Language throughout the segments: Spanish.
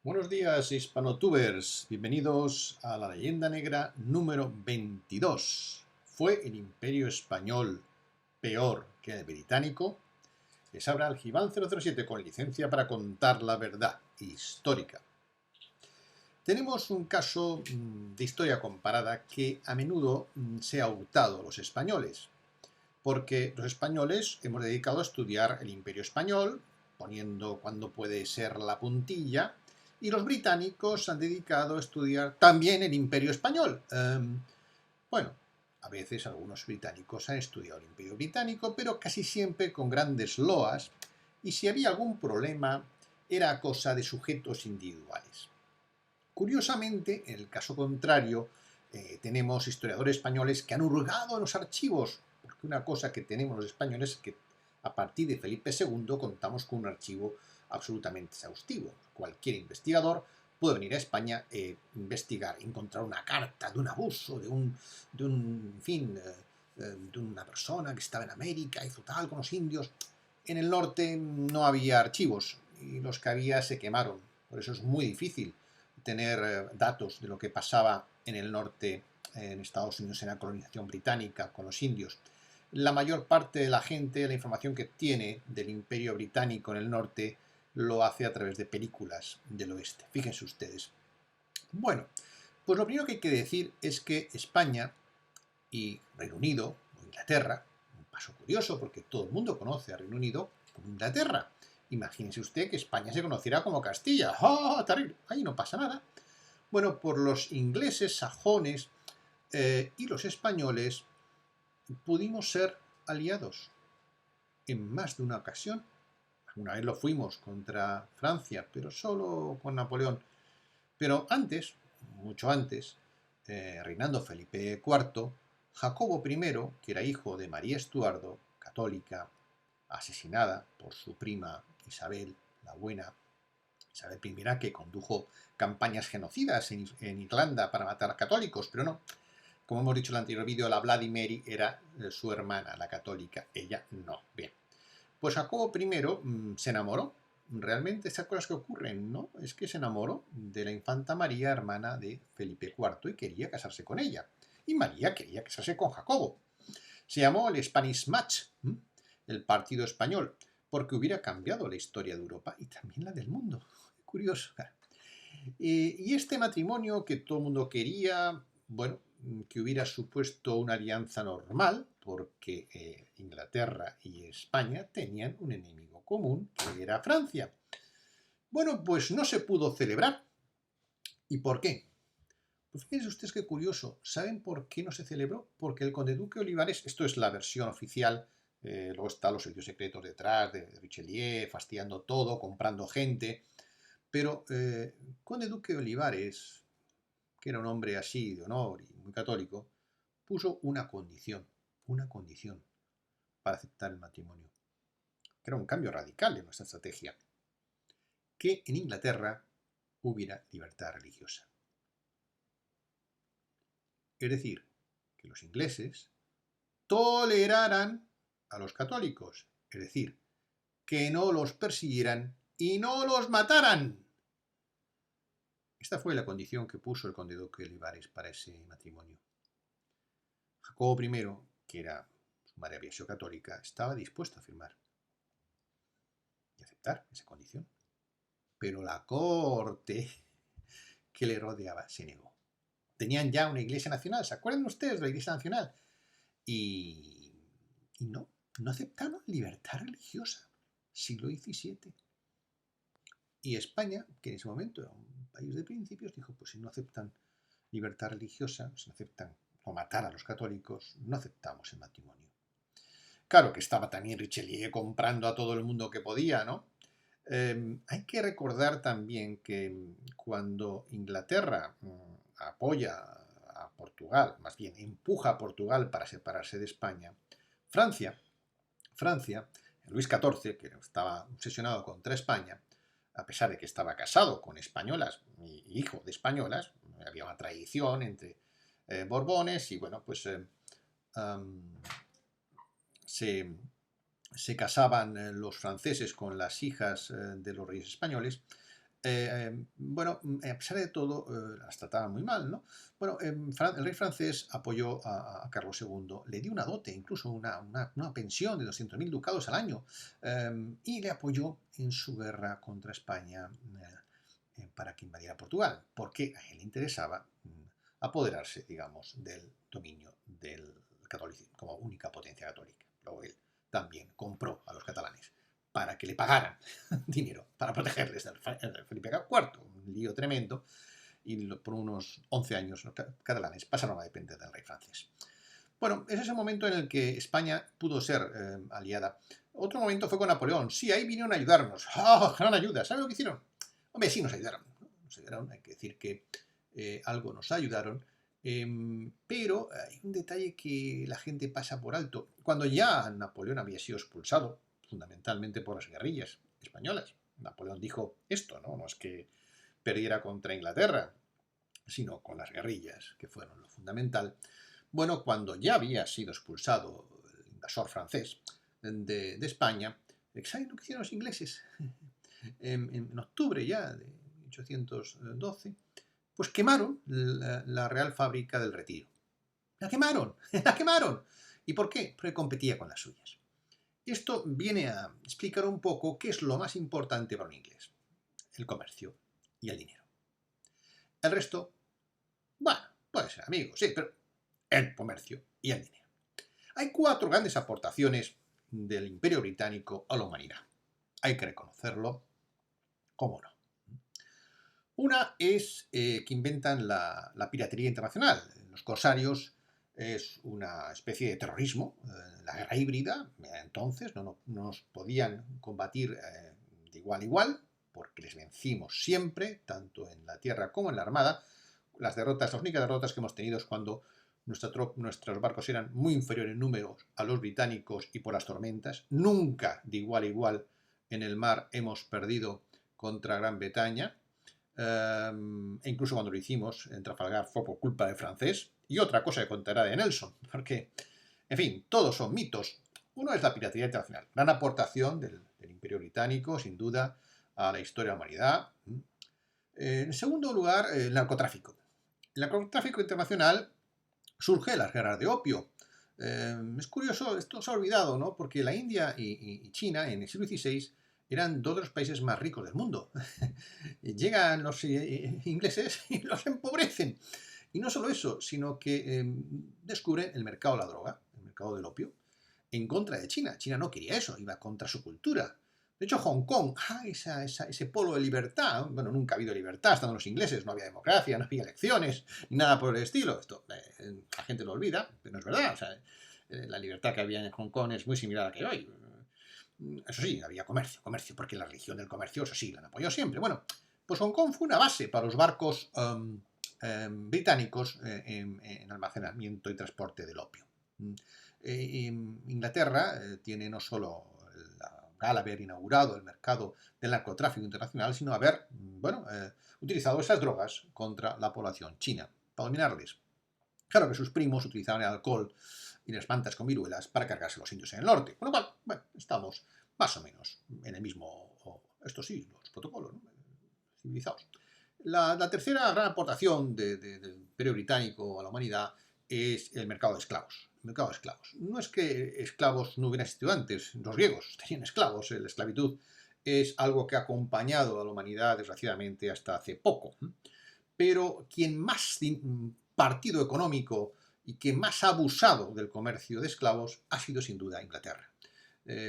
Buenos días, hispanotubers. Bienvenidos a la leyenda negra número 22. ¿Fue el Imperio Español peor que el británico? Les habla el Gibán 007 con licencia para contar la verdad histórica. Tenemos un caso de historia comparada que a menudo se ha hurtado a los españoles, porque los españoles hemos dedicado a estudiar el Imperio Español, poniendo cuando puede ser la puntilla, y los británicos han dedicado a estudiar también el Imperio Español. Bueno, a veces algunos británicos han estudiado el Imperio Británico, pero casi siempre con grandes loas, y si había algún problema, era cosa de sujetos individuales. Curiosamente, en el caso contrario, tenemos historiadores españoles que han hurgado en los archivos, porque una cosa que tenemos los españoles es que a partir de Felipe II contamos con un archivo absolutamente exhaustivo. Cualquier investigador puede venir a España e investigar, encontrar una carta de un abuso, de una persona que estaba en América, hizo tal con los indios. En el norte no había archivos y los que había se quemaron. Por eso es muy difícil tener datos de lo que pasaba en el norte, en Estados Unidos, en la colonización británica con los indios. La mayor parte de la gente, la información que tiene del Imperio Británico en el norte, lo hace a través de películas del oeste. Fíjense ustedes. Bueno, pues lo primero que hay que decir es que España y Reino Unido, o Inglaterra, un paso curioso porque todo el mundo conoce a Reino Unido como Inglaterra. Imagínese usted que España se conociera como Castilla. ¡Ah, terrible! Ahí no pasa nada. Bueno, por los ingleses, sajones y los españoles pudimos ser aliados en más de una ocasión. Una vez lo fuimos contra Francia, pero solo con Napoleón. Pero antes, mucho antes, reinando Felipe IV, Jacobo I, que era hijo de María Estuardo, católica, asesinada por su prima Isabel, la buena, Isabel I, que condujo campañas genocidas en Irlanda para matar a católicos, pero no. Como hemos dicho en el anterior vídeo, la Vladimiri era su hermana, la católica, ella no. Bien, pues Jacobo I se enamoró. Realmente esas cosas que ocurren, ¿no? Es que se enamoró de la infanta María, hermana de Felipe IV, y quería casarse con ella. Y María quería casarse con Jacobo. Se llamó el Spanish Match, el partido español, porque hubiera cambiado la historia de Europa y también la del mundo. Curioso. Y este matrimonio que todo el mundo quería, bueno, que hubiera supuesto una alianza normal, porque Inglaterra y España tenían un enemigo común, que era Francia. Bueno, pues no se pudo celebrar. ¿Y por qué? Pues fíjense ustedes qué curioso. ¿Saben por qué no se celebró? Porque el conde duque Olivares, esto es la versión oficial, luego están los servicios secretos detrás de Richelieu, fastidiando todo, comprando gente, pero conde duque Olivares, que era un hombre así de honor y muy católico, puso una condición para aceptar el matrimonio, que era un cambio radical en nuestra estrategia, que en Inglaterra hubiera libertad religiosa. Es decir, que los ingleses toleraran a los católicos, es decir, que no los persiguieran y no los mataran. Esta fue la condición que puso el conde duque de Olivares para ese matrimonio. Jacobo I, que era su madre había sido católica, estaba dispuesto a firmar y aceptar esa condición. Pero la corte que le rodeaba se negó. Tenían ya una iglesia nacional, ¿se acuerdan ustedes de la iglesia nacional? Y no aceptaron libertad religiosa, siglo XVII. Y España, que en ese momento era un país de principios, dijo, pues si no aceptan libertad religiosa, si no aceptan o matar a los católicos, no aceptamos el matrimonio. Claro que estaba también Richelieu comprando a todo el mundo que podía, ¿no? Hay que recordar también que cuando Inglaterra apoya a Portugal, más bien empuja a Portugal para separarse de España, Francia, Luis XIV, que estaba obsesionado contra España, a pesar de que estaba casado con españolas y hijo de españolas, había una tradición entre Borbones y bueno, pues se casaban los franceses con las hijas de los reyes españoles. Bueno, a pesar de todo, las trataban muy mal, ¿no? Bueno, el rey francés apoyó a Carlos II, le dio una dote, incluso una pensión de 200.000 ducados al año, y le apoyó en su guerra contra España para que invadiera Portugal, porque a él le interesaba apoderarse, digamos, del dominio del catolicismo como única potencia católica. Luego él también compró a los catalanes para que le pagaran dinero para protegerles del Felipe IV, un lío tremendo, y por unos 11 años los catalanes pasaron a depender del rey francés. Bueno, ese es el momento en el que España pudo ser aliada. Otro momento fue con Napoleón. Sí, ahí vinieron a ayudarnos. ¡Ah, gran ayuda! ¿Saben lo que hicieron? Hombre, sí nos ayudaron. Nos ayudaron, hay que decir que algo nos ayudaron. Pero hay un detalle que la gente pasa por alto. Cuando ya Napoleón había sido expulsado, fundamentalmente por las guerrillas españolas, Napoleón dijo esto, ¿no? No es que perdiera contra Inglaterra, sino con las guerrillas, que fueron lo fundamental. Bueno, cuando ya había sido expulsado el invasor francés de España, ¿saben lo que hicieron los ingleses? En octubre ya de 1812, pues quemaron la Real Fábrica del Retiro. ¡La quemaron! ¡La quemaron! ¿Y por qué? Porque competía con las suyas. Esto viene a explicar un poco qué es lo más importante para un inglés. El comercio y el dinero. El resto, bueno, puede ser amigos, sí, pero el comercio y el dinero. Hay 4 grandes aportaciones del Imperio Británico a la humanidad. Hay que reconocerlo, cómo no. Una es que inventan la piratería internacional. Los corsarios es una especie de terrorismo, la guerra híbrida. Entonces no nos podían combatir de igual a igual, porque les vencimos siempre, tanto en la tierra como en la armada. Las únicas derrotas que hemos tenido es cuando nuestros barcos eran muy inferiores en número a los británicos y por las tormentas. Nunca de igual a igual en el mar hemos perdido contra Gran Bretaña. E incluso cuando lo hicimos en Trafalgar fue por culpa del francés. Y otra cosa que contará de Nelson, porque, en fin, todos son mitos. Uno es la piratería internacional, gran aportación del Imperio Británico, sin duda, a la historia de la humanidad. En segundo lugar, el narcotráfico. El narcotráfico internacional surge de las guerras de opio. Es curioso, esto se ha olvidado, ¿no? Porque la India y China en el siglo XVI eran 2 de los países más ricos del mundo. Llegan los ingleses y los empobrecen. Y no solo eso, sino que descubren el mercado de la droga, el mercado del opio, en contra de China. China no quería eso, iba contra su cultura. De hecho, Hong Kong, ese polo de libertad, bueno, nunca ha habido libertad, estando los ingleses, no había democracia, no había elecciones, ni nada por el estilo. Esto la gente lo olvida, pero no es verdad. O sea, la libertad que había en Hong Kong es muy similar a la que hay hoy. Eso sí, había comercio, porque la religión del comercio, eso sí, la apoyó siempre. Bueno, pues Hong Kong fue una base para los barcos británicos en almacenamiento y transporte del opio. Inglaterra tiene no solo al haber inaugurado el mercado del narcotráfico internacional, sino haber utilizado esas drogas contra la población china, para dominarles. Claro que sus primos utilizaban el alcohol y las mantas con viruelas para cargarse a los indios en el norte. Con lo cual, bueno, estamos más o menos en el mismo, esto sí, los protocolos, ¿no? Civilizados. La tercera gran aportación del Imperio Británico a la humanidad es el mercado de esclavos. El mercado de esclavos. No es que esclavos no hubieran existido antes, los griegos tenían esclavos, la esclavitud es algo que ha acompañado a la humanidad desgraciadamente hasta hace poco. Pero quien más partido económico y quien más ha abusado del comercio de esclavos ha sido sin duda Inglaterra.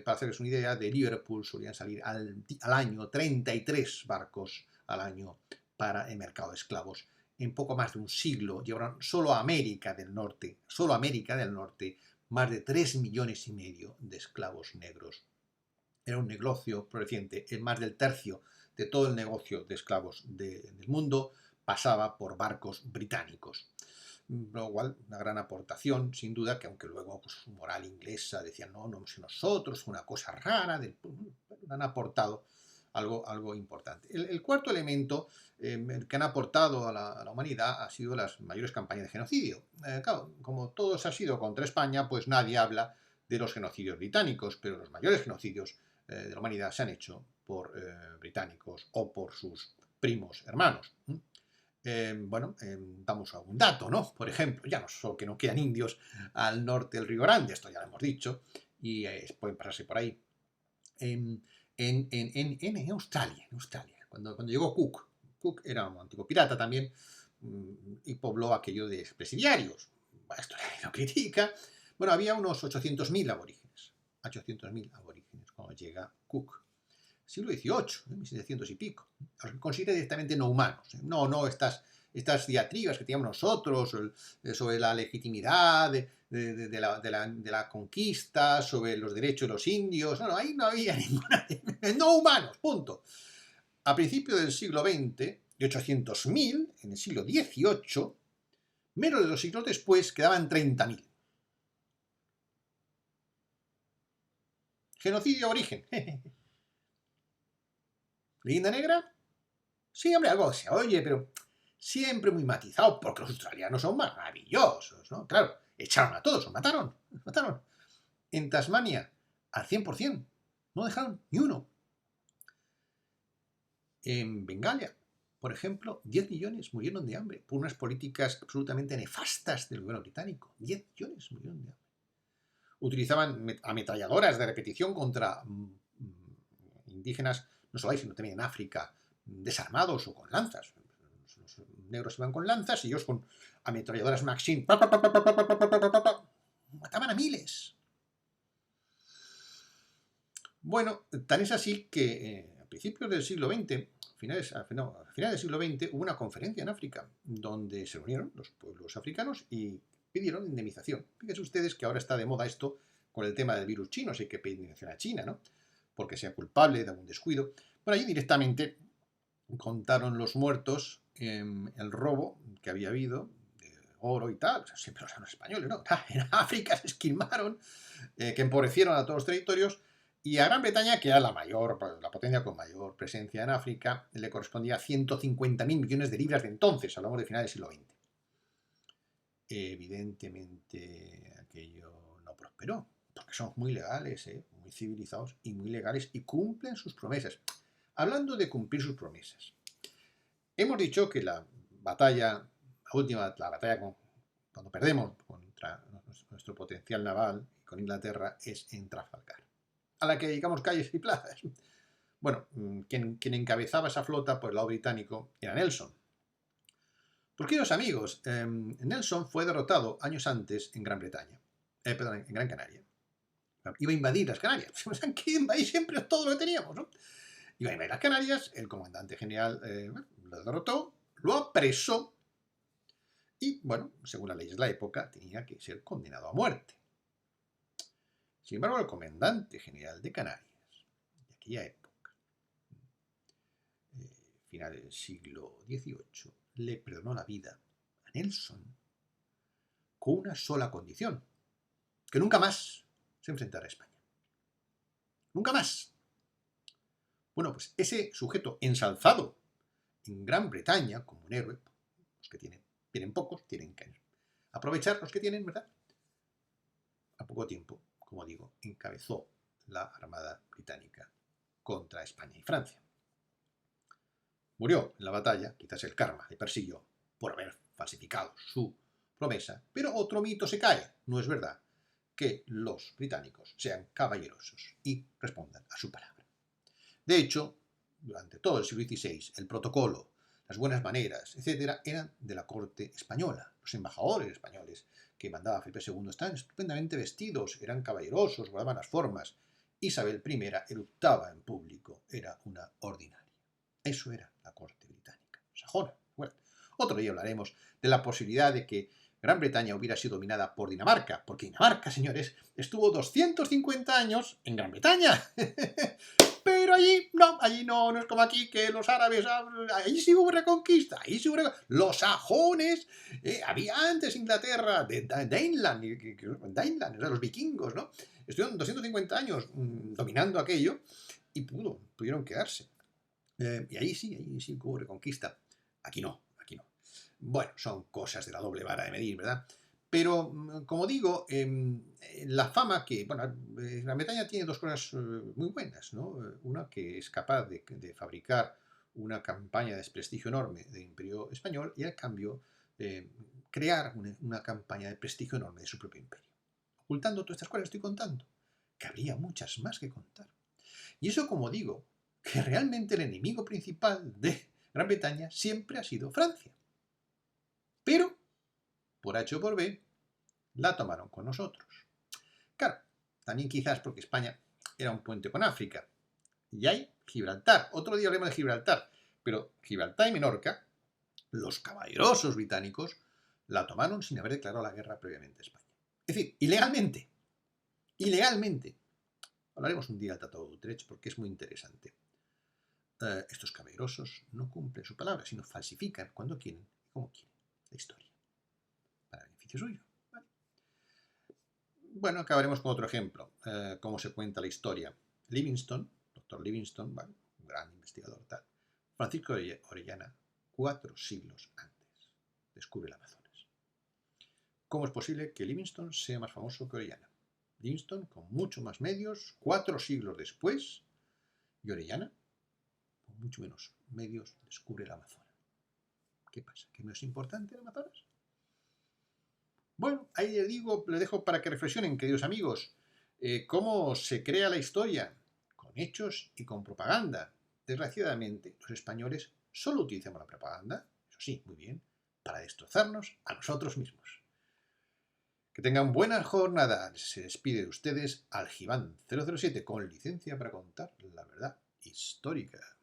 Para hacerles una idea, de Liverpool solían salir al año 33 barcos al año para el mercado de esclavos. En poco más de un siglo llevaron solo a América del Norte, más de 3,5 millones de esclavos negros. Era un negocio floreciente. Más del tercio de todo el negocio de esclavos del mundo pasaba por barcos británicos. Lo cual, una gran aportación, sin duda, que aunque luego pues, su moral inglesa decía, no si nosotros, una cosa rara, han aportado algo importante. El cuarto elemento que han aportado a la humanidad ha sido las mayores campañas de genocidio. Claro, como todo se ha sido contra España, pues nadie habla de los genocidios británicos, pero los mayores genocidios de la humanidad se han hecho por británicos o por sus primos hermanos. Bueno, damos algún dato, ¿no? Por ejemplo, ya no solo que no quedan indios al norte del Río Grande, esto ya lo hemos dicho, y pueden pasarse por ahí. En Australia, cuando llegó Cook era un antiguo pirata también, y pobló aquello de presidiarios. Esto lo critica. Bueno, había unos 800.000 aborígenes. 800.000 aborígenes cuando llega Cook. Siglo XVIII, 1700 y pico. Los considera directamente no humanos. No estas diatribas que teníamos nosotros sobre la legitimidad de la conquista, sobre los derechos de los indios. No, ahí no había ninguna. No humanos, punto. A principios del siglo XX, de 800.000, en el siglo XVIII, menos de 2 siglos después, quedaban 30.000. Genocidio de origen. ¿Leyenda negra? Sí, hombre, algo se oye, pero siempre muy matizado, porque los australianos son maravillosos, ¿no? Claro, echaron a todos, los mataron. En Tasmania, al 100%, no dejaron ni uno. En Bengala, por ejemplo, 10 millones murieron de hambre por unas políticas absolutamente nefastas del gobierno británico. 10 millones murieron de hambre. Utilizaban ametralladoras de repetición contra indígenas, no solo ahí, sino también en África, desarmados o con lanzas. Los negros iban con lanzas y ellos con ametralladoras Maxim. Mataban a miles. Bueno, tan es así que a principios del siglo XX, a finales del siglo XX, hubo una conferencia en África donde se reunieron los pueblos africanos y pidieron indemnización. Fíjense ustedes que ahora está de moda esto con el tema del virus chino, si hay que pedir indemnización a China, ¿no? Porque sea culpable de algún descuido. Por allí directamente contaron los muertos el robo que había habido de oro y tal. O sea, siempre los españoles, ¿no? En África se esquilmaron, que empobrecieron a todos los territorios. Y a Gran Bretaña, que era la potencia con mayor presencia en África, le correspondía 150.000 millones de libras de entonces, hablamos de finales del siglo XX. Evidentemente aquello no prosperó, porque son muy legales, muy civilizados y muy legales y cumplen sus promesas. Hablando de cumplir sus promesas, hemos dicho que la batalla cuando perdemos contra nuestro potencial naval con Inglaterra es en Trafalgar, a la que dedicamos calles y plazas. Bueno, quien encabezaba esa flota por el lado británico era Nelson. Pues queridos amigos, Nelson fue derrotado años antes en Gran Bretaña, en Gran Canaria. Iba a invadir las Canarias. ¿Saben qué? Invadir siempre todo lo que teníamos, ¿no? Iba a invadir las Canarias, el comandante general lo derrotó, lo apresó y, bueno, según las leyes de la época, tenía que ser condenado a muerte. Sin embargo, el comandante general de Canarias, de aquella época, final del siglo XVIII, le perdonó la vida a Nelson con una sola condición: que nunca más se enfrentara a España. Nunca más. Bueno, pues ese sujeto ensalzado en Gran Bretaña como un héroe, los que tienen pocos, tienen que aprovechar los que tienen, ¿verdad? A poco tiempo, como digo, encabezó la Armada Británica contra España y Francia. Murió en la batalla, quizás el karma le persiguió por haber falsificado su promesa, pero otro mito se cae. No es verdad que los británicos sean caballerosos y respondan a su palabra. De hecho, durante todo el siglo XVI, el protocolo, las buenas maneras, etcétera, eran de la corte española. Los embajadores españoles que mandaba Felipe II estaban estupendamente vestidos, eran caballerosos, guardaban las formas. Isabel I eructaba en público, era una ordinaria. Eso era la corte británica, sajona. Bueno, otro día hablaremos de la posibilidad de que Gran Bretaña hubiera sido dominada por Dinamarca, porque Dinamarca, señores, estuvo 250 años en Gran Bretaña. Pero allí no es como aquí, que los árabes, ahí sí hubo reconquista, los sajones, había antes Inglaterra, de Daneland, los vikingos, ¿no? Estuvieron 250 años dominando aquello y pudieron quedarse. Y ahí sí hubo reconquista. Aquí no. Bueno, son cosas de la doble vara de medir, ¿verdad? Pero, como digo, la fama que... Bueno, Gran Bretaña tiene dos cosas muy buenas, ¿no? Una, que es capaz de fabricar una campaña de desprestigio enorme del Imperio Español y al cambio crear una campaña de prestigio enorme de su propio imperio. Ocultando todas estas cosas que estoy contando, que habría muchas más que contar. Y eso, como digo, que realmente el enemigo principal de Gran Bretaña siempre ha sido Francia. Pero, por H o por B, la tomaron con nosotros. Claro, también quizás porque España era un puente con África. Y hay Gibraltar. Otro día hablemos de Gibraltar. Pero Gibraltar y Menorca, los caballerosos británicos, la tomaron sin haber declarado la guerra previamente a España. Es decir, ilegalmente. Ilegalmente. Hablaremos un día del Tratado de Utrecht porque es muy interesante. Estos caballerosos no cumplen su palabra, sino falsifican cuando quieren y como quieren la historia. Para beneficio suyo. ¿Vale? Bueno, acabaremos con otro ejemplo. Cómo se cuenta la historia. Livingstone, doctor Livingstone, ¿vale? Un gran investigador tal. Francisco Orellana, 4 siglos antes, descubre el Amazonas. ¿Cómo es posible que Livingstone sea más famoso que Orellana? Livingstone, con mucho más medios, 4 siglos después, y Orellana, con mucho menos medios, descubre el Amazonas. ¿Qué pasa? ¿Que no es importante el Amazonas? Bueno, ahí les dejo para que reflexionen, queridos amigos, cómo se crea la historia, con hechos y con propaganda. Desgraciadamente, los españoles solo utilizamos la propaganda, eso sí, muy bien, para destrozarnos a nosotros mismos. Que tengan buena jornada. Se despide de ustedes Algibán 007 con licencia para contar la verdad histórica.